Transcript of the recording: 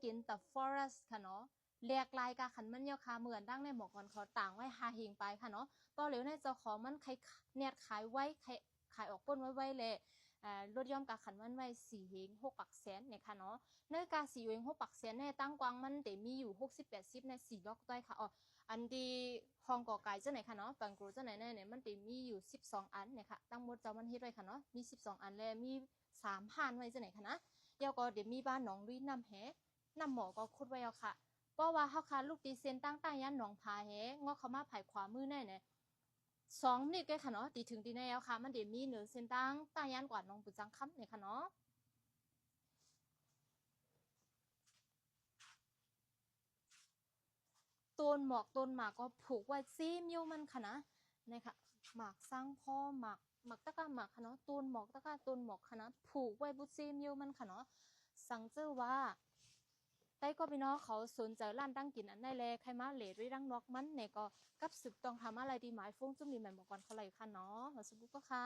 กินแต่ forest ค่ะเนาะเรียกลายกาขันมันเยาคาเหมือนดังในหมอกก่อนเขาต่างไว้หาหิงไปค่ะเนาะต่อเหลียวในเจ้าของมันเนี่ยขายไว้ขายออกป้นไว้เลยรถย่อมกาขันมันไว้4 เฮง 6 ปักแสนเนี่ยค่ะเนาะเนื้อกา4 เฮง 6 ปักแสนเนี่ยตั้งกวางมันเดี๋ยวมีอยู่60-80ใน4 ล็อกต้อยค่ะอ๋ออันดีฮองก่อไก่เจ้าไหนค่ะเนาะปังกรูเจ้าไหนเนี่ยมันเดี๋ยวมีอยู่12 อันเนี่ยค่ะตั้งหมดเจ้ามันฮิตไว้ค่ะเนาะมี12 อันแล้วมี3 พันไว้เจ้าไหนค่ะนะเดี๋ยวก็เดี๋ยวมีบ้านหนองลุยน้ำแหน้ำหมอก็คุดไว้เอาค่ะเพราะว่าเขาคาลูกตีเซนตั้งยันหนองพาแหงอเขามาภายขวามือแน่เนี่ย2 นิดก็ค่ะเนาะตีถึงตีแน่แล้วค่ะมันเดี๋ยวมีเหนือเซนตั้งยันกว่าน้องปุจังคำเนี่ยค่ะเนาะต้นหมอกต้นหมากก็ผูกไว้ซีมิวมันค่ะนะนี่ค่ะหมากสร้างพ่อหมากตะกะหมากค่ะเนาะต้นหมอกตะกะต้นหมอกค่ะนะผูกไว้บุซีมิวมันค่ะเนาะสังเจอว่าได้ก็พี่น้องเขาสนใจร้านตั้งกินอันได้เลยใครมาเลดริรังนอกมันเนี่ยก็กับสืบต้องทำอะไรดีหมายฟุ้งจุ่มดีแม่บอกก่อนเขาเลยค่ะเนาะมาสุกุก็ค่ะ